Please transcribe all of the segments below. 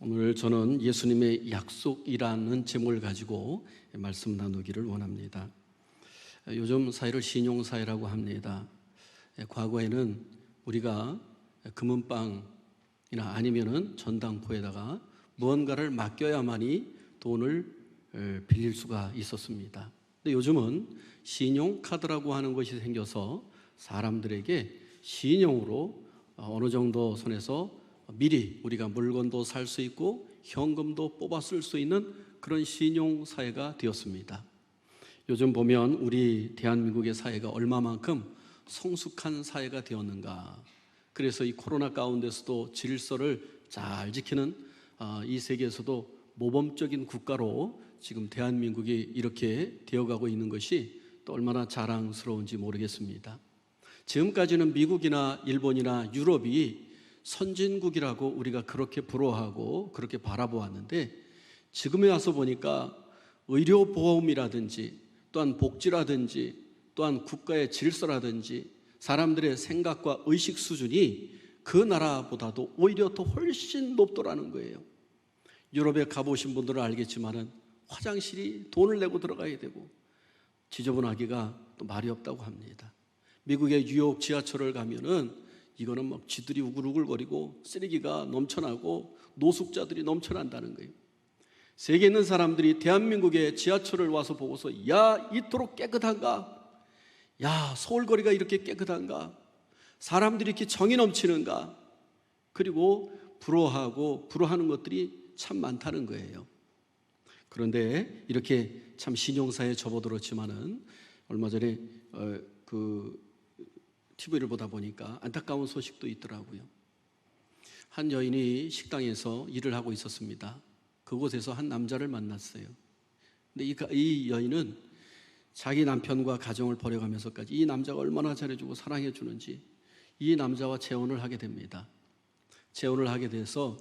오늘 저는 예수님의 약속이라는 제목을 가지고 말씀 나누기를 원합니다. 요즘 사회를 신용사회라고 합니다. 과거에는 우리가 금은방이나 아니면은 전당포에다가 무언가를 맡겨야만이 돈을 빌릴 수가 있었습니다. 근데 요즘은 신용카드라고 하는 것이 생겨서 사람들에게 신용으로 어느 정도 선에서 미리 우리가 물건도 살 수 있고 현금도 뽑아 쓸 수 있는 그런 신용사회가 되었습니다. 요즘 보면 우리 대한민국의 사회가 얼마만큼 성숙한 사회가 되었는가. 그래서 이 코로나 가운데서도 질서를 잘 지키는 이 세계에서도 모범적인 국가로 지금 대한민국이 이렇게 되어가고 있는 것이 또 얼마나 자랑스러운지 모르겠습니다. 지금까지는 미국이나 일본이나 유럽이 선진국이라고 우리가 그렇게 부러워하고 그렇게 바라보았는데, 지금에 와서 보니까 의료보험이라든지 또한 복지라든지 또한 국가의 질서라든지 사람들의 생각과 의식 수준이 그 나라보다도 오히려 더 훨씬 높더라는 거예요. 유럽에 가보신 분들은 알겠지만은 화장실이 돈을 내고 들어가야 되고 지저분하기가 또 말이 없다고 합니다. 미국의 뉴욕 지하철을 가면은 이거는 막 쥐들이 우글우글거리고 쓰레기가 넘쳐나고 노숙자들이 넘쳐난다는 거예요. 세계에 있는 사람들이 대한민국의 지하철을 와서 보고서 야, 이토록 깨끗한가? 야, 서울거리가 이렇게 깨끗한가? 사람들이 이렇게 정이 넘치는가? 그리고 부러워하고 불화하는 것들이 참 많다는 거예요. 그런데 이렇게 참 신용사에 접어들었지만은 얼마 전에 TV를 보다 보니까 안타까운 소식도 있더라고요. 한 여인이 식당에서 일을 하고 있었습니다. 그곳에서 한 남자를 만났어요. 근데 이 여인은 자기 남편과 가정을 버려가면서까지 이 남자가 얼마나 잘해주고 사랑해주는지 이 남자와 재혼을 하게 됩니다. 재혼을 하게 돼서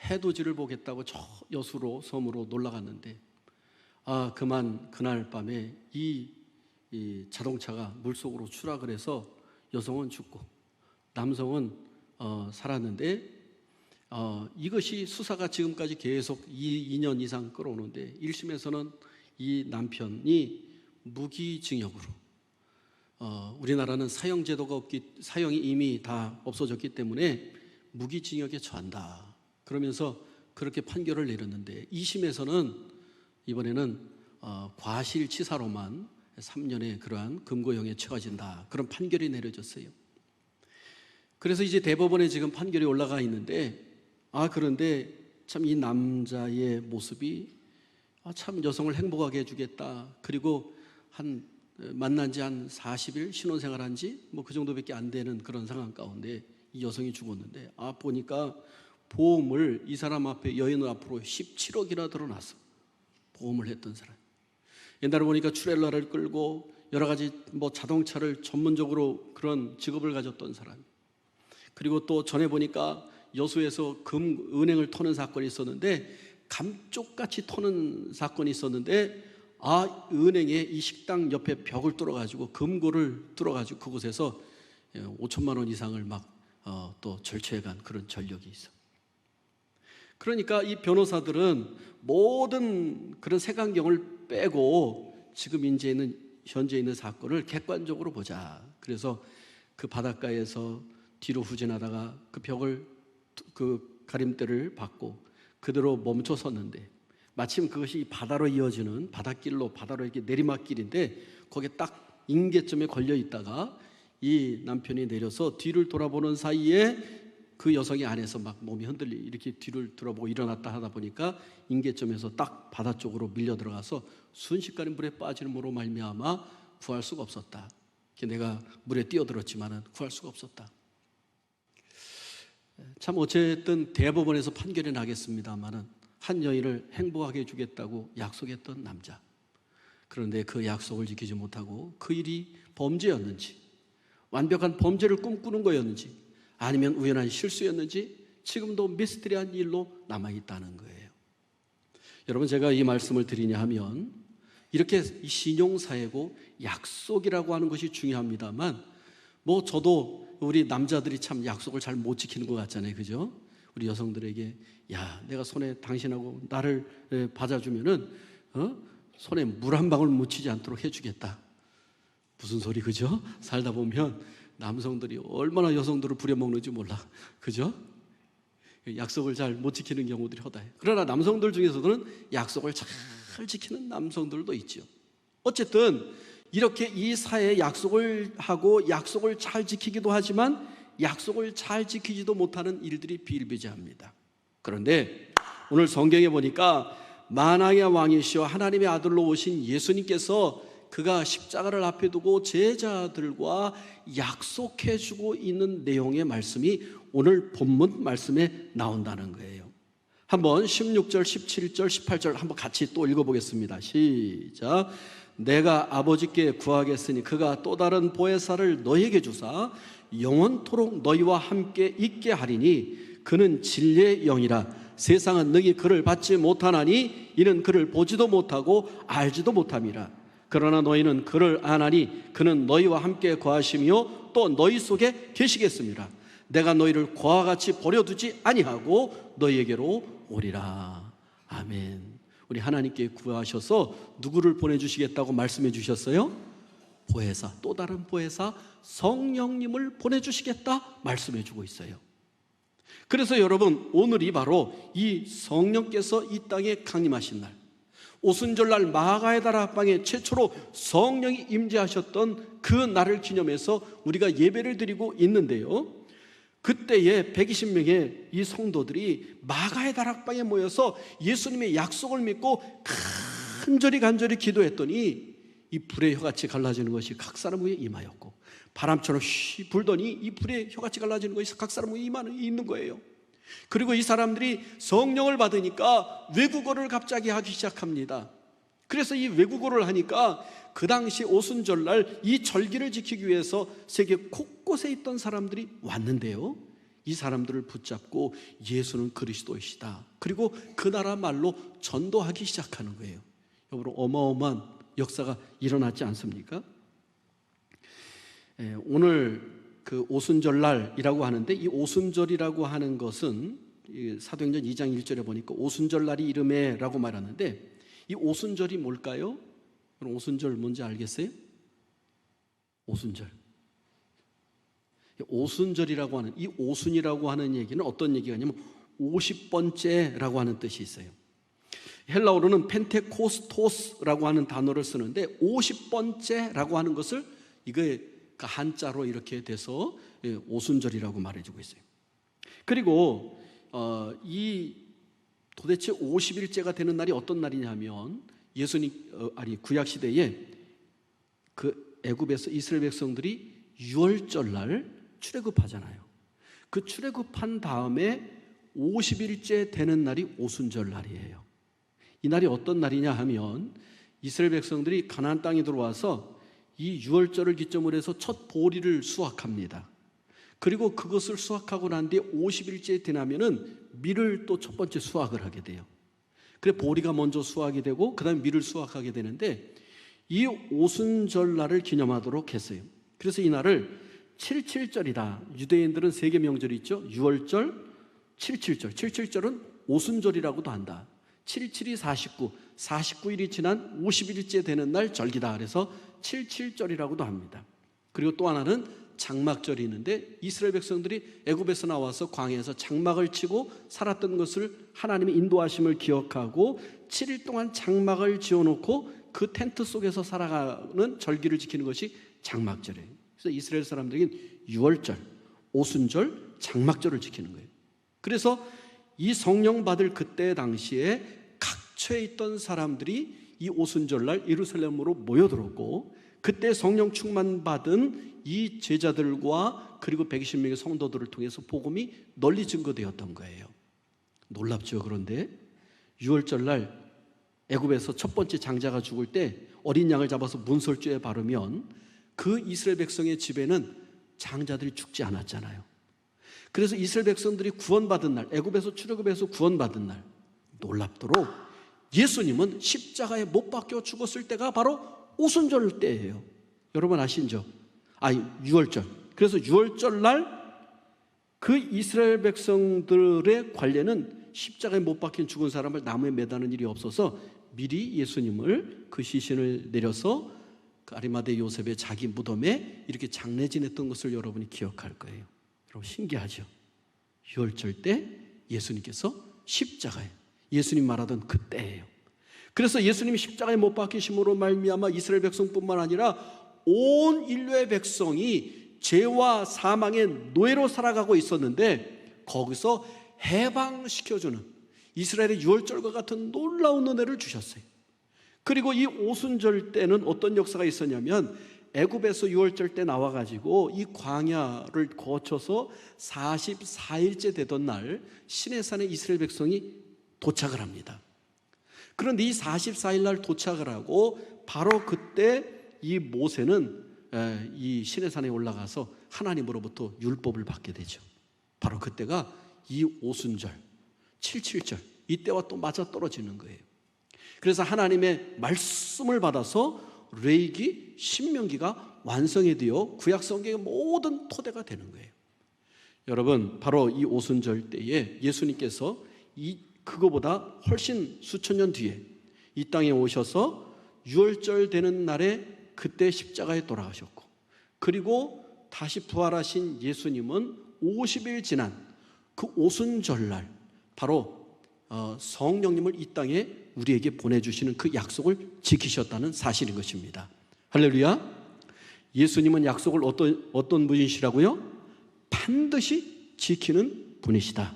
해돋이를 보겠다고 저 여수로 섬으로 놀러 갔는데 그만 그날 밤에 이 자동차가 물속으로 추락을 해서 여성은 죽고 남성은 살았는데 이것이 수사가 지금까지 계속 2년 이상 끌어오는데 1심에서는 이 남편이 무기징역으로 우리나라는 사형이 이미 다 없어졌기 때문에 무기징역에 처한다. 그러면서 그렇게 판결을 내렸는데 2심에서는 이번에는 과실치사로만 3년의 그러한 금고형에 처해진다. 그런 판결이 내려졌어요. 그래서 이제 대법원에 지금 판결이 올라가 있는데 그런데 참 이 남자의 모습이 참 여성을 행복하게 해주겠다. 그리고 만난 지 한 40일 신혼생활한 지 그 정도밖에 안 되는 그런 상황 가운데 이 여성이 죽었는데 보니까 보험을 이 사람 앞에 여인 앞으로 17억이나 들어놨어. 보험을 했던 사람. 옛날에 보니까 트레일러를 끌고 여러 가지 자동차를 전문적으로 그런 직업을 가졌던 사람. 그리고 또 전에 보니까 여수에서 은행을 터는 사건이 있었는데 감쪽같이 터는 사건이 있었는데 은행에 이 식당 옆에 벽을 뚫어가지고 금고를 뚫어가지고 그곳에서 5천만 원 이상을 또 절취해간 그런 전력이 있어. 그러니까 이 변호사들은 모든 그런 색안경을 빼고 지금 현재 있는 사건을 객관적으로 보자. 그래서 그 바닷가에서 뒤로 후진하다가 그 가림대를 받고 그대로 멈춰 섰는데 마침 그것이 바다로 이어지는 바다로 이렇게 내리막길인데 거기에 딱 인계점에 걸려 있다가 이 남편이 내려서 뒤를 돌아보는 사이에 그 여성이 안에서 몸이 이렇게 뒤를 돌아보고 일어났다 하다 보니까 인계점에서 딱 바다 쪽으로 밀려 들어가서 순식간에 물에 빠지는 으로 말미암아 구할 수가 없었다. 내가 물에 뛰어들었지만은 구할 수가 없었다. 참 어쨌든 대법원에서 판결이 나겠습니다만은 한 여인을 행복하게 해주겠다고 약속했던 남자. 그런데 그 약속을 지키지 못하고 그 일이 범죄였는지 완벽한 범죄를 꿈꾸는 거였는지 아니면 우연한 실수였는지 지금도 미스터리한 일로 남아있다는 거예요. 여러분, 제가 이 말씀을 드리냐 하면 이렇게 신용사회고 약속이라고 하는 것이 중요합니다만 저도 우리 남자들이 참 약속을 잘 못 지키는 것 같잖아요. 그죠? 우리 여성들에게 야, 내가 손에 당신하고 나를 받아주면은 손에 물 한 방울 묻히지 않도록 해주겠다. 무슨 소리, 그죠? 살다 보면 남성들이 얼마나 여성들을 부려먹는지 몰라, 그죠? 약속을 잘 못 지키는 경우들이 허다해요. 그러나 남성들 중에서는 약속을 잘 지키는 남성들도 있죠. 어쨌든 이렇게 이 사회에 약속을 하고 약속을 잘 지키기도 하지만 약속을 잘 지키지도 못하는 일들이 비일비재합니다. 그런데 오늘 성경에 보니까 만왕의 왕이시여 하나님의 아들로 오신 예수님께서 그가 십자가를 앞에 두고 제자들과 약속해주고 있는 내용의 말씀이 오늘 본문 말씀에 나온다는 거예요. 한번 16절, 17절, 18절 한번 같이 또 읽어보겠습니다. 시작. 내가 아버지께 구하겠으니 그가 또 다른 보혜사를 너희에게 주사 영원토록 너희와 함께 있게 하리니 그는 진리의 영이라. 세상은 너희 그를 받지 못하나니 이는 그를 보지도 못하고 알지도 못함이라. 그러나 너희는 그를 아나니 그는 너희와 함께 거하시며 또 너희 속에 계시겠습니다. 내가 너희를 고와 같이 버려두지 아니하고 너희에게로 오리라. 아멘. 우리 하나님께 구하셔서 누구를 보내주시겠다고 말씀해 주셨어요? 보혜사, 또 다른 보혜사 성령님을 보내주시겠다 말씀해 주고 있어요. 그래서 여러분, 오늘이 바로 이 성령께서 이 땅에 강림하신 날, 오순절날 마가의 다락방에 최초로 성령이 임재하셨던 그 날을 기념해서 우리가 예배를 드리고 있는데요, 그때에 120명의 이 성도들이 마가의 다락방에 모여서 예수님의 약속을 믿고 간절히 기도했더니 이 불의 혀같이 갈라지는 것이 각 사람 위에 임하였고, 바람처럼 쉬 불더니 이 불의 혀같이 갈라지는 것이 각 사람 위에 있는 거예요. 그리고 이 사람들이 성령을 받으니까 외국어를 갑자기 하기 시작합니다. 그래서 이 외국어를 하니까 그 당시 오순절날 이 절기를 지키기 위해서 세계 곳곳에 있던 사람들이 왔는데요, 이 사람들을 붙잡고 예수는 그리스도이시다, 그리고 그 나라 말로 전도하기 시작하는 거예요. 여러분, 어마어마한 역사가 일어났지 않습니까? 오늘 그 오순절날이라고 하는데, 이 오순절이라고 하는 것은 사도행전 2장 1절에 보니까 오순절날이 이름에라고 말하는데, 이 오순절이 뭘까요? 그럼 오순절 뭔지 알겠어요? 오순절. 오순절이라고 하는, 이 오순이라고 하는 얘기는 어떤 얘기가 있냐면 50번째라고 하는 뜻이 있어요. 헬라어로는 펜테코스토스라고 하는 단어를 쓰는데 50번째라고 하는 것을 이게 한자로 이렇게 돼서 오순절이라고 말해주고 있어요. 그리고 이 도대체 50일째가 되는 날이 어떤 날이냐면, 예수님 구약 시대에 그 애굽에서 이스라엘 백성들이 유월절날 출애굽하잖아요. 그 출애굽한 다음에 50일째 되는 날이 오순절 날이에요. 이 날이 어떤 날이냐 하면, 이스라엘 백성들이 가나안 땅에 들어와서 이 유월절을 기점으로 해서 첫 보리를 수확합니다. 그리고 그것을 수확하고 난 뒤에 50일째 지나면은 밀을 또 첫 번째 수확을 하게 돼요. 그래 보리가 먼저 수확이 되고 그 다음에 밀을 수확하게 되는데, 이 오순절날을 기념하도록 했어요. 그래서 이 날을 77절이다. 유대인들은 세 개 명절이 있죠. 유월절, 77절. 77절은 오순절이라고도 한다. 77이 49, 49일이 지난 50일째 되는 날 절기다. 그래서 77절이라고도 합니다. 그리고 또 하나는 장막절이 있는데, 이스라엘 백성들이 애굽에서 나와서 광야에서 장막을 치고 살았던 것을 하나님의 인도하심을 기억하고 7일 동안 장막을 지어놓고 그 텐트 속에서 살아가는 절기를 지키는 것이 장막절이에요. 그래서 이스라엘 사람들은 유월절, 오순절, 장막절을 지키는 거예요. 그래서 이 성령 받을 그때 당시에 각처에 있던 사람들이 이 오순절날 예루살렘으로 모여들었고, 그때 성령 충만 받은 이 제자들과 그리고 120명의 성도들을 통해서 복음이 널리 증거되었던 거예요. 놀랍죠. 그런데 유월절날 애굽에서 첫 번째 장자가 죽을 때 어린 양을 잡아서 문설주에 바르면 그 이스라엘 백성의 집에는 장자들이 죽지 않았잖아요. 그래서 이스라엘 백성들이 구원받은 날, 애굽에서 출애굽해서 구원받은 날, 놀랍도록 예수님은 십자가에 못 박혀 죽었을 때가 바로 오순절 때예요. 여러분 아시죠? 유월절. 그래서 유월절 날 그 이스라엘 백성들의 관례는 십자가에 못 박힌 죽은 사람을 나무에 매다는 일이 없어서 미리 예수님을 그 시신을 내려서 그 아리마대 요셉의 자기 무덤에 이렇게 장례 지냈던 것을 여러분이 기억할 거예요. 여러분 신기하죠? 유월절 때 예수님께서 십자가에, 예수님 말하던 그때예요. 그래서 예수님이 십자가에 못 박히심으로 말미암아 이스라엘 백성뿐만 아니라 온 인류의 백성이 죄와 사망의 노예로 살아가고 있었는데 거기서 해방시켜주는 이스라엘의 유월절과 같은 놀라운 은혜를 주셨어요. 그리고 이 오순절 때는 어떤 역사가 있었냐면 애굽에서 유월절 때 나와가지고 이 광야를 거쳐서 44일째 되던 날 시내산에 이스라엘 백성이 도착을 합니다. 그런데 이 44일 날 도착을 하고 바로 그때 이 모세는 이 시내산에 올라가서 하나님으로부터 율법을 받게 되죠. 바로 그때가 이 오순절 77절 이때와 또 맞아떨어지는 거예요. 그래서 하나님의 말씀을 받아서 레위기, 신명기가 완성이 되어 구약성경의 모든 토대가 되는 거예요. 여러분 바로 이 오순절 때에 예수님께서 그거보다 훨씬 수천 년 뒤에 이 땅에 오셔서 유월절 되는 날에 그때 십자가에 돌아가셨고, 그리고 다시 부활하신 예수님은 50일 지난 그 오순절날 바로 성령님을 이 땅에 우리에게 보내주시는 그 약속을 지키셨다는 사실인 것입니다. 할렐루야. 예수님은 약속을 어떤 분이시라고요? 반드시 지키는 분이시다.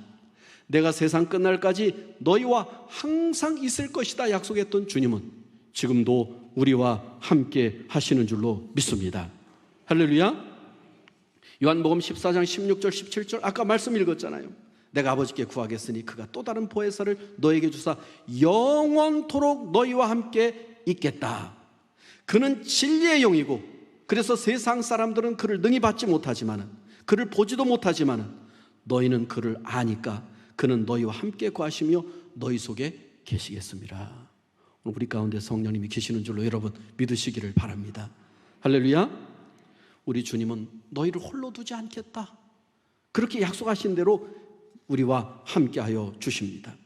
내가 세상 끝날까지 너희와 항상 있을 것이다 약속했던 주님은 지금도 우리와 함께 하시는 줄로 믿습니다. 할렐루야. 요한복음 14장 16절 17절 아까 말씀 읽었잖아요. 내가 아버지께 구하겠으니 그가 또 다른 보혜사를 너에게 주사 영원토록 너희와 함께 있겠다. 그는 진리의 영이고 그래서 세상 사람들은 그를 능히 받지 못하지만은, 그를 보지도 못하지만은 너희는 그를 아니까 그는 너희와 함께 거하시며 너희 속에 계시겠습니다. 오늘 우리 가운데 성령님이 계시는 줄로 여러분 믿으시기를 바랍니다. 할렐루야. 우리 주님은 너희를 홀로 두지 않겠다, 그렇게 약속하신 대로 우리와 함께하여 주십니다.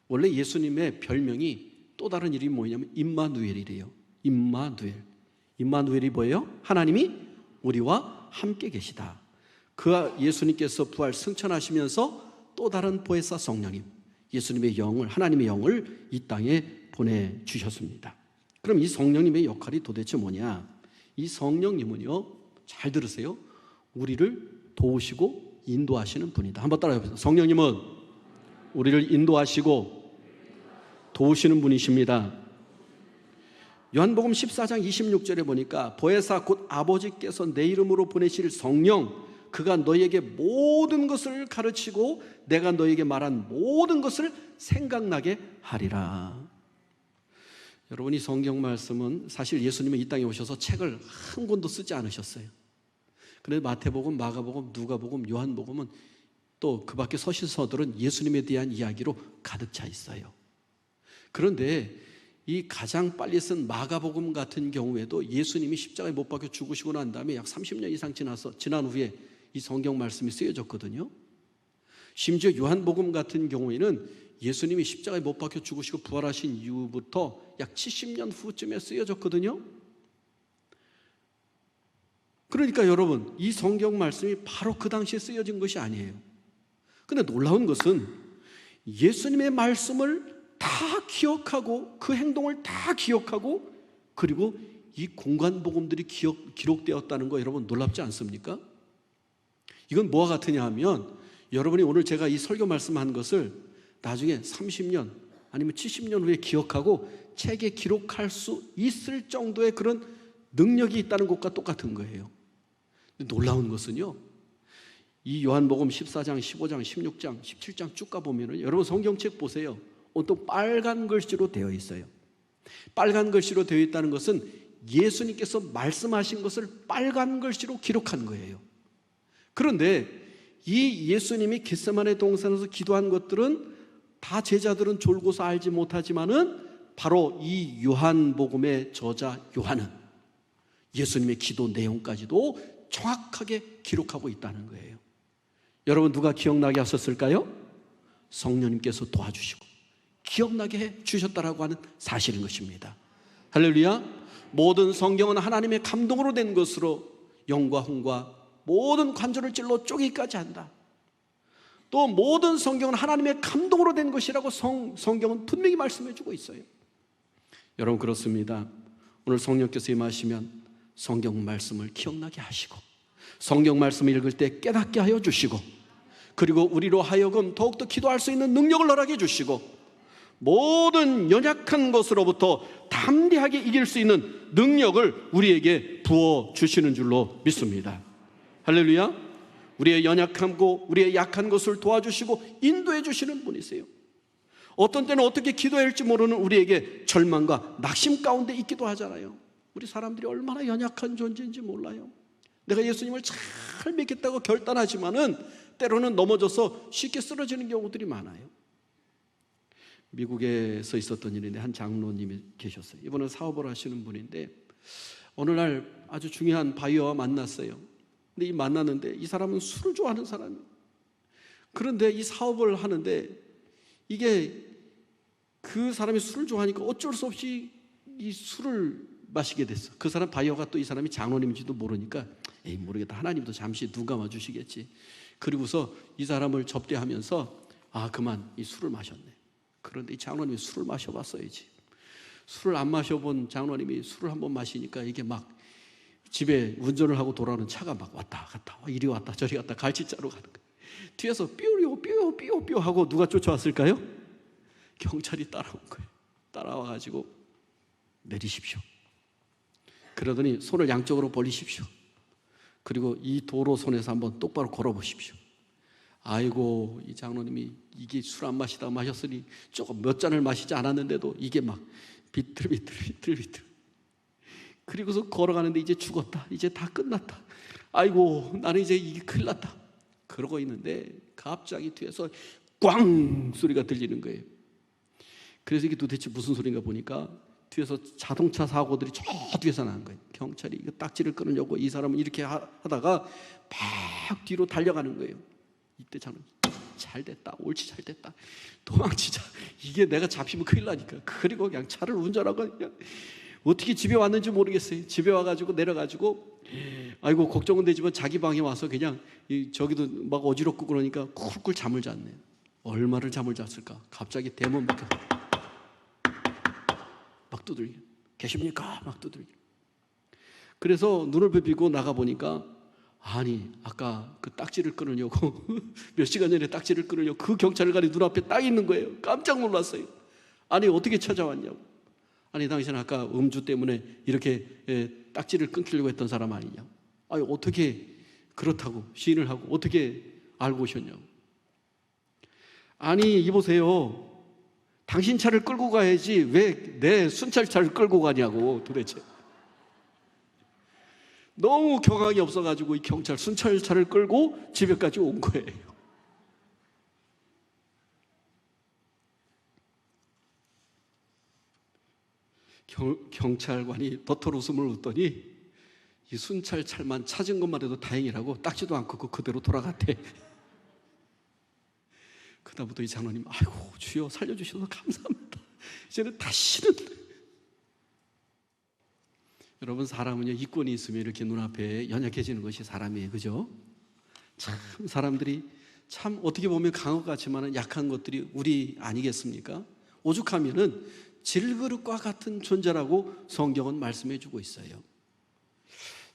원래 예수님의 별명이 또 다른 이름이 뭐냐면 임마누엘이래요. 임마누엘이 뭐예요? 하나님이 우리와 함께 계시다. 그 예수님께서 부활 승천하시면서 또 다른 보혜사 성령님, 예수님의 영을, 하나님의 영을 이 땅에 보내주셨습니다. 그럼 이 성령님의 역할이 도대체 뭐냐? 이 성령님은요, 잘 들으세요, 우리를 도우시고 인도하시는 분이다. 한번 따라해보세요. 성령님은 우리를 인도하시고 도우시는 분이십니다. 요한복음 14장 26절에 보니까 보혜사 곧 아버지께서 내 이름으로 보내실 성령, 그가 너희에게 모든 것을 가르치고 내가 너희에게 말한 모든 것을 생각나게 하리라. 여러분이 성경 말씀은 사실 예수님은 이 땅에 오셔서 책을 한 권도 쓰지 않으셨어요. 그런데 마태복음, 마가복음, 누가복음, 요한복음은 또 그 밖에 서신서들은 예수님에 대한 이야기로 가득 차 있어요. 그런데 이 가장 빨리 쓴 마가복음 같은 경우에도 예수님이 십자가에 못 박혀 죽으시고 난 다음에 약 30년 이상 지난 후에 이 성경 말씀이 쓰여졌거든요. 심지어 요한복음 같은 경우에는 예수님이 십자가에 못 박혀 죽으시고 부활하신 이후부터 약 70년 후쯤에 쓰여졌거든요. 그러니까 여러분, 이 성경 말씀이 바로 그 당시에 쓰여진 것이 아니에요. 그런데 놀라운 것은 예수님의 말씀을 다 기억하고 그 행동을 다 기억하고 그리고 이 공간복음들이 기록되었다는 거 여러분 놀랍지 않습니까? 이건 뭐와 같으냐 하면 여러분이 오늘 제가 이 설교 말씀한 것을 나중에 30년 아니면 70년 후에 기억하고 책에 기록할 수 있을 정도의 그런 능력이 있다는 것과 똑같은 거예요. 놀라운 것은요, 이 요한복음 14장, 15장, 16장, 17장 쭉 가보면 여러분 성경책 보세요. 온통 빨간 글씨로 되어 있어요. 빨간 글씨로 되어 있다는 것은 예수님께서 말씀하신 것을 빨간 글씨로 기록한 거예요. 그런데 이 예수님이 겟세마네 동산에서 기도한 것들은 다 제자들은 졸고서 알지 못하지만은 바로 이 요한복음의 저자 요한은 예수님의 기도 내용까지도 정확하게 기록하고 있다는 거예요. 여러분 누가 기억나게 하셨을까요? 성령님께서 도와주시고 기억나게 해 주셨다라고 하는 사실인 것입니다. 할렐루야. 모든 성경은 하나님의 감동으로 된 것으로 영과 흥과 모든 관절을 찔러 쪼개기까지 한다. 또 모든 성경은 하나님의 감동으로 된 것이라고 성경은 분명히 말씀해 주고 있어요. 여러분 그렇습니다. 오늘 성령께서 임하시면 성경 말씀을 기억나게 하시고 성경 말씀을 읽을 때 깨닫게 하여 주시고 그리고 우리로 하여금 더욱더 기도할 수 있는 능력을 허락해 주시고 모든 연약한 것으로부터 담대하게 이길 수 있는 능력을 우리에게 부어주시는 줄로 믿습니다. 할렐루야. 우리의 연약함고 우리의 약한 것을 도와주시고 인도해 주시는 분이세요. 어떤 때는 어떻게 기도해야 할지 모르는 우리에게 절망과 낙심 가운데 있기도 하잖아요. 우리 사람들이 얼마나 연약한 존재인지 몰라요. 내가 예수님을 잘 믿겠다고 결단하지만은 때로는 넘어져서 쉽게 쓰러지는 경우들이 많아요. 미국에서 있었던 일인데 한 장로님이 계셨어요. 이번에 사업을 하시는 분인데 어느 날 아주 중요한 바이어와 만났어요. 근데 만났는데 이 사람은 술을 좋아하는 사람이에요. 그런데 이 사업을 하는데 이게 그 사람이 술을 좋아하니까 어쩔 수 없이 이 술을 마시게 됐어. 그 사람 바이어가 또 이 사람이 장로님인지도 모르니까 에이 모르겠다, 하나님도 잠시 눈 감아 주시겠지. 그리고서 이 사람을 접대하면서 그만 이 술을 마셨네. 그런데 이 장로님이 술을 마셔봤어야지. 술을 안 마셔본 장로님이 술을 한번 마시니까 이게 막 집에 운전을 하고 돌아오는 차가 막 왔다 갔다 이리 왔다 저리 갔다 갈치자로 가는 거예요. 뒤에서 삐오 하고 누가 쫓아왔을까요? 경찰이 따라온 거예요. 따라와가지고 내리십시오. 그러더니 손을 양쪽으로 벌리십시오. 그리고 이 도로선에서 한번 똑바로 걸어보십시오. 아이고 이 장로님이 이게 술 안 마시다가 마셨으니 조금 몇 잔을 마시지 않았는데도 이게 막 비틀비틀 그리고서 걸어가는데 이제 죽었다, 이제 다 끝났다, 아이고 나는 이제 이게 큰일 났다 그러고 있는데 갑자기 뒤에서 꽝 소리가 들리는 거예요. 그래서 이게 도대체 무슨 소리인가 보니까 뒤에서 자동차 사고들이 저 뒤에서 난 거예요. 경찰이 이거 딱지를 끊으려고 이 사람은 이렇게 하다가 막 뒤로 달려가는 거예요. 이때 저는 잘 됐다, 옳지 잘 됐다, 도망치자, 이게 내가 잡히면 큰일 나니까. 그리고 그냥 차를 운전하고 그냥 어떻게 집에 왔는지 모르겠어요. 집에 와가지고 내려가지고 아이고 걱정은 되지만 자기 방에 와서 그냥 저기도 막 어지럽고 그러니까 쿨쿨 잠을 잤네. 얼마를 잠을 잤을까. 갑자기 대문 막 두들겨. 계십니까? 막 두들겨. 그래서 눈을 비비고 나가보니까 아니 아까 그 딱지를 끊으려고 몇 시간 전에 딱지를 끊으려고 그 경찰관이 눈앞에 딱 있는 거예요. 깜짝 놀랐어요. 아니 어떻게 찾아왔냐고. 아니 당신 아까 음주 때문에 이렇게 딱지를 끊기려고 했던 사람 아니냐고. 아니 어떻게 그렇다고 시인을 하고 어떻게 알고 오셨냐고. 아니 이보세요, 당신 차를 끌고 가야지 왜 내 순찰차를 끌고 가냐고. 도대체 너무 경악이 없어가지고 이 경찰 순찰차를 끌고 집에까지 온 거예요. 경찰관이 도토로 웃음을 웃더니 이 순찰차만 찾은 것만 해도 다행이라고 딱지도 않고 그대로 돌아갔대. 그다음부터 이 장로님 아이고 주여 살려주셔서 감사합니다. 이제는 다시는. 여러분 사람은요 이권이 있으면 이렇게 눈앞에 연약해지는 것이 사람이에요. 그죠? 참 사람들이 참 어떻게 보면 강한 것 같지만 약한 것들이 우리 아니겠습니까? 오죽하면은 질그릇과 같은 존재라고 성경은 말씀해 주고 있어요.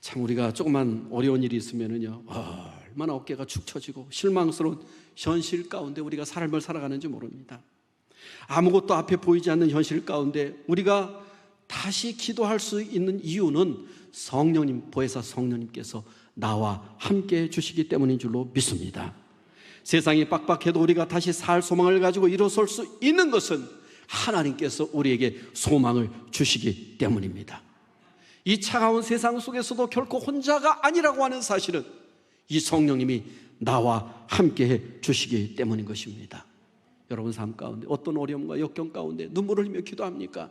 참 우리가 조그만 어려운 일이 있으면은요 얼마나 어깨가 축 처지고 실망스러운 현실 가운데 우리가 삶을 살아가는지 모릅니다. 아무것도 앞에 보이지 않는 현실 가운데 우리가 다시 기도할 수 있는 이유는 성령님, 보혜사 성령님께서 나와 함께 해주시기 때문인 줄로 믿습니다. 세상이 빡빡해도 우리가 다시 살 소망을 가지고 일어설 수 있는 것은 하나님께서 우리에게 소망을 주시기 때문입니다. 이 차가운 세상 속에서도 결코 혼자가 아니라고 하는 사실은 이 성령님이 나와 함께 해 주시기 때문인 것입니다. 여러분 삶 가운데 어떤 어려움과 역경 가운데 눈물을 흘리며 기도합니까?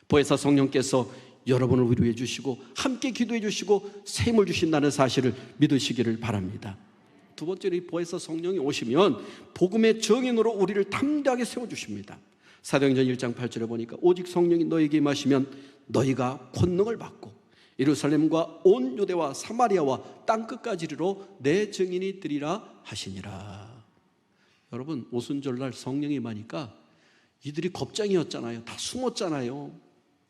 보혜사 성령께서 여러분을 위로해 주시고 함께 기도해 주시고 새 힘을 주신다는 사실을 믿으시기를 바랍니다. 두 번째로 이 보혜사 성령이 오시면 복음의 정인으로 우리를 담대하게 세워주십니다. 사도행전 1장 8절에 보니까 오직 성령이 너에게 임하시면 너희가 권능을 받고 예루살렘과 온 유대와 사마리아와 땅끝까지 이르러 내 증인이 되리라 하시니라. 여러분, 오순절날 성령이 임하니까 이들이 겁쟁이였잖아요. 다 숨었잖아요.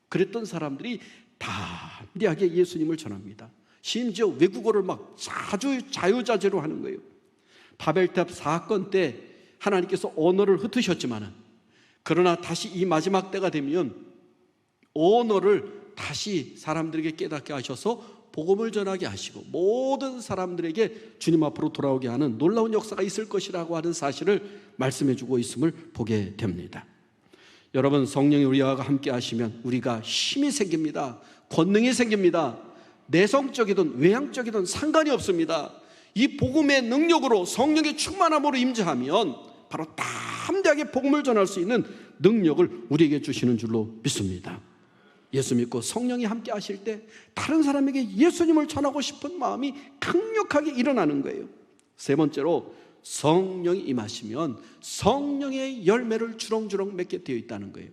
그랬던 사람들이 담대하게 예수님을 전합니다. 심지어 외국어를 막 자유자재로 하는 거예요. 바벨탑 사건 때 하나님께서 언어를 흩으셨지만은, 그러나 다시 이 마지막 때가 되면 언어를 다시 사람들에게 깨닫게 하셔서 복음을 전하게 하시고 모든 사람들에게 주님 앞으로 돌아오게 하는 놀라운 역사가 있을 것이라고 하는 사실을 말씀해 주고 있음을 보게 됩니다. 여러분, 성령이 우리와 함께 하시면 우리가 힘이 생깁니다. 권능이 생깁니다. 내성적이든 외향적이든 상관이 없습니다. 이 복음의 능력으로, 성령의 충만함으로 임재하면 바로 담대하게 복음을 전할 수 있는 능력을 우리에게 주시는 줄로 믿습니다. 예수 믿고 성령이 함께 하실 때 다른 사람에게 예수님을 전하고 싶은 마음이 강력하게 일어나는 거예요. 세 번째로, 성령이 임하시면 성령의 열매를 주렁주렁 맺게 되어 있다는 거예요.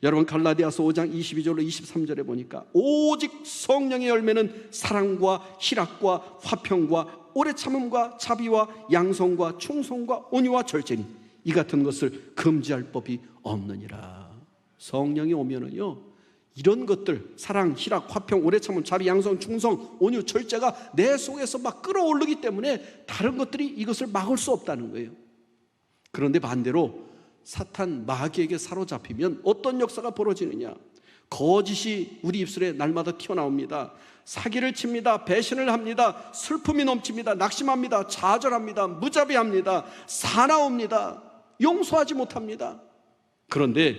여러분, 갈라디아서 5장 22절로 23절에 보니까 오직 성령의 열매는 사랑과 희락과 화평과 오래 참음과 자비와 양성과 충성과 온유와 절제니 이 같은 것을 금지할 법이 없느니라. 성령이 오면은요, 이런 것들, 사랑, 희락, 화평, 오래 참음, 자비, 양성, 충성, 온유, 절제가 내 속에서 막 끌어오르기 때문에 다른 것들이 이것을 막을 수 없다는 거예요. 그런데 반대로 사탄, 마귀에게 사로잡히면 어떤 역사가 벌어지느냐? 거짓이 우리 입술에 날마다 튀어나옵니다. 사기를 칩니다. 배신을 합니다. 슬픔이 넘칩니다. 낙심합니다. 좌절합니다. 무자비합니다. 사나웁니다. 용서하지 못합니다. 그런데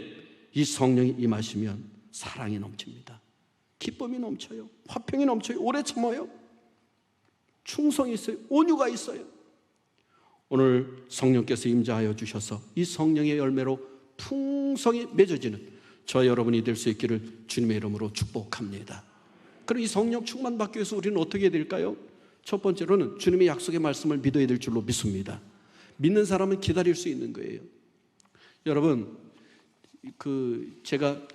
이 성령이 임하시면 사랑이 넘칩니다. 기쁨이 넘쳐요. 화평이 넘쳐요. 오래 참아요. 충성이 있어요. 온유가 있어요. 오늘 성령께서 임재하여 주셔서 이 성령의 열매로 풍성히 맺어지는 저 여러분이 될 수 있기를 주님의 이름으로 축복합니다. 그럼 이 성령 충만 받기 위해서 우리는 어떻게 해야 될까요? 첫 번째로는 주님의 약속의 말씀을 믿어야 될 줄로 믿습니다. 믿는 사람은 기다릴 수 있는 거예요. 여러분, 제가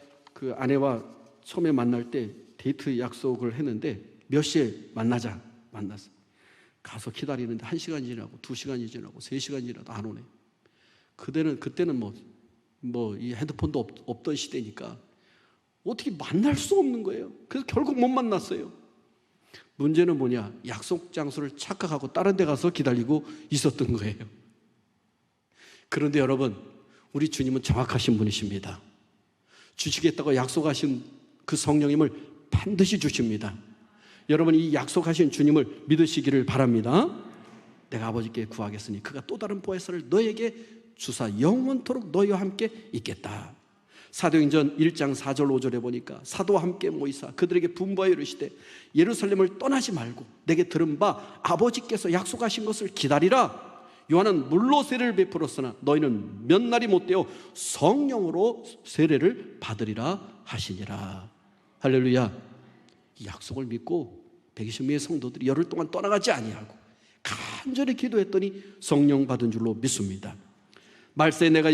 아내와 처음에 만날 때 데이트 약속을 했는데 몇 시에 만났어요. 가서 기다리는데 1시간이 지나고 2시간이 지나고 3시간이 지나도 안 오네. 그때는 이 핸드폰도 없던 시대니까 어떻게 만날 수 없는 거예요. 그래서 결국 못 만났어요. 문제는 뭐냐? 약속 장소를 착각하고 다른 데 가서 기다리고 있었던 거예요. 그런데 여러분, 우리 주님은 정확하신 분이십니다. 주시겠다고 약속하신 그 성령님을 반드시 주십니다. 여러분, 이 약속하신 주님을 믿으시기를 바랍니다. 내가 아버지께 구하겠으니 그가 또 다른 보혜사를 너에게 주사 영원토록 너희와 함께 있겠다. 사도행전 1장 4절 5절에 보니까 사도와 함께 모이사 그들에게 분부하여 이르시되 예루살렘을 떠나지 말고 내게 들은 바 아버지께서 약속하신 것을 기다리라. 요한은 물로 세례를 베풀었으나 너희는 몇 날이 못되어 성령으로 세례를 받으리라 하시니라. 할렐루야. 이 약속을 믿고 120명의 성도들이 열흘 동안 떠나가지 아니하고 간절히 기도했더니 성령 받은 줄로 믿습니다. 말세에 내가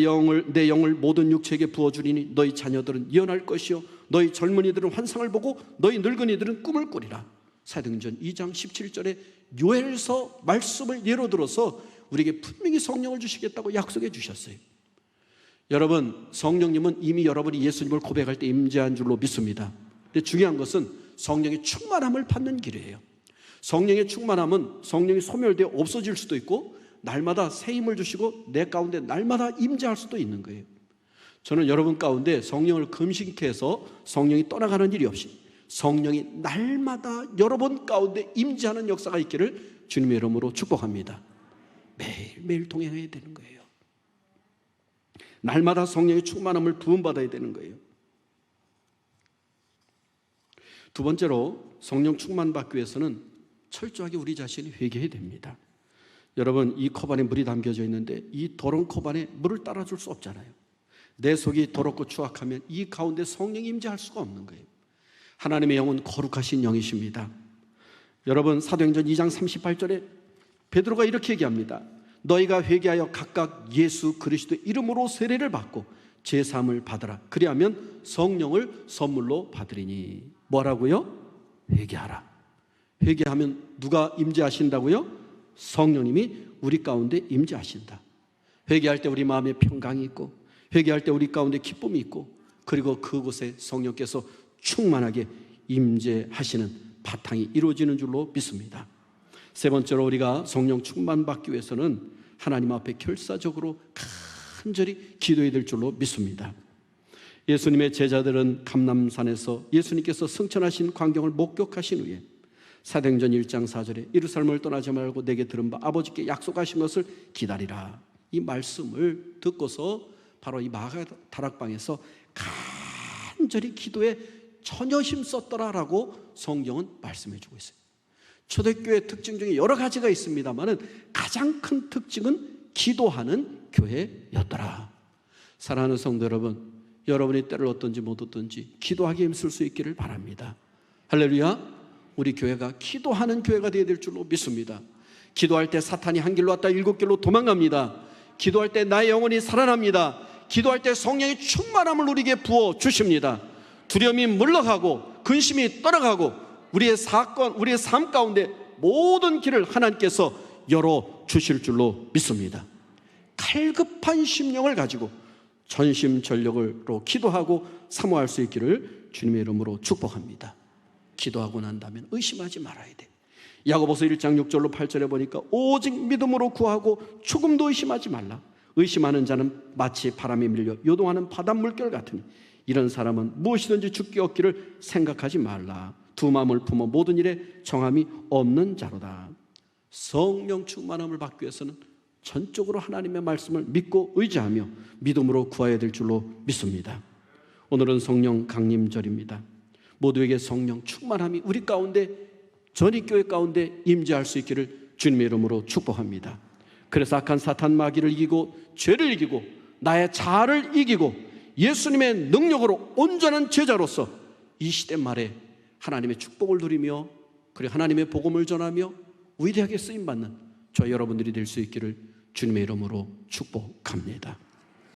내 영을 모든 육체에게 부어주리니 너희 자녀들은 예언할 것이요 너희 젊은이들은 환상을 보고 너희 늙은이들은 꿈을 꾸리라. 사도행전 2장 17절에 요엘서 말씀을 예로 들어서 우리에게 분명히 성령을 주시겠다고 약속해 주셨어요. 여러분, 성령님은 이미 여러분이 예수님을 고백할 때 임재한 줄로 믿습니다. 근데 중요한 것은 성령의 충만함을 받는 길이에요. 성령의 충만함은 성령이 소멸되어 없어질 수도 있고 날마다 새 힘을 주시고 내 가운데 날마다 임재할 수도 있는 거예요. 저는 여러분 가운데 성령을 금식해서 성령이 떠나가는 일이 없이 성령이 날마다 여러분 가운데 임재하는 역사가 있기를 주님의 이름으로 축복합니다. 매일매일 동행해야 되는 거예요. 날마다 성령의 충만함을 부음받아야 되는 거예요. 두 번째로 성령 충만받기 위해서는 철저하게 우리 자신이 회개해야 됩니다. 여러분, 이 컵 안에 물이 담겨져 있는데 이 더러운 컵 안에 물을 따라줄 수 없잖아요. 내 속이 더럽고 추악하면 이 가운데 성령이 임재할 수가 없는 거예요. 하나님의 영은 거룩하신 영이십니다. 여러분, 사도행전 2장 38절에 베드로가 이렇게 얘기합니다. 너희가 회개하여 각각 예수 그리스도의 이름으로 세례를 받고 제사함을 받으라. 그리하면 성령을 선물로 받으리니. 뭐라고요? 회개하라. 회개하면 누가 임재하신다고요? 성령님이 우리 가운데 임재하신다. 회개할 때 우리 마음에 평강이 있고, 회개할 때 우리 가운데 기쁨이 있고, 그리고 그곳에 성령께서 충만하게 임재하시는 바탕이 이루어지는 줄로 믿습니다. 세 번째로 우리가 성령 충만받기 위해서는 하나님 앞에 결사적으로 간절히 기도해야 될 줄로 믿습니다. 예수님의 제자들은 감람산에서 예수님께서 승천하신 광경을 목격하신 후에 사도행전 1장 4절에 예루살렘을 떠나지 말고 내게 들은 바 아버지께 약속하신 것을 기다리라. 이 말씀을 듣고서 바로 이 마가 다락방에서 간절히 기도에 전혀 힘썼더라라고 성경은 말씀해 주고 있어요. 초대교회 특징 중에 여러 가지가 있습니다만 가장 큰 특징은 기도하는 교회였더라. 사랑하는 성도 여러분, 여러분이 때를 어떤지 못 어떤지 기도하기 힘쓸 수 있기를 바랍니다. 할렐루야. 우리 교회가 기도하는 교회가 되어야 될 줄로 믿습니다. 기도할 때 사탄이 한 길로 왔다 7길로 도망갑니다. 기도할 때 나의 영혼이 살아납니다. 기도할 때 성령의 충만함을 우리에게 부어 주십니다. 두려움이 물러가고 근심이 떠나가고 우리의 사건, 우리의 삶 가운데 모든 길을 하나님께서 열어 주실 줄로 믿습니다. 갈급한 심령을 가지고 전심전력으로 기도하고 사모할 수 있기를 주님의 이름으로 축복합니다. 기도하고 난 다음에 의심하지 말아야 돼. 야고보서 1장 6절로 8절에 보니까 오직 믿음으로 구하고 조금도 의심하지 말라. 의심하는 자는 마치 바람에 밀려 요동하는 바닷물결 같으니 이런 사람은 무엇이든지 죽기 없기를 생각하지 말라. 두 마음을 품어 모든 일에 정함이 없는 자로다. 성령 충만함을 받기 위해서는 전적으로 하나님의 말씀을 믿고 의지하며 믿음으로 구해야 될 줄로 믿습니다. 오늘은 성령 강림절입니다. 모두에게 성령 충만함이 우리 가운데, 전입교회 가운데 임재할 수 있기를 주님의 이름으로 축복합니다. 그래서 악한 사탄 마귀를 이기고 죄를 이기고 나의 자아를 이기고 예수님의 능력으로 온전한 제자로서 이 시대 말에 하나님의 축복을 누리며 그리고 하나님의 복음을 전하며 위대하게 쓰임받는 저 여러분들이 될 수 있기를 주님의 이름으로 축복합니다.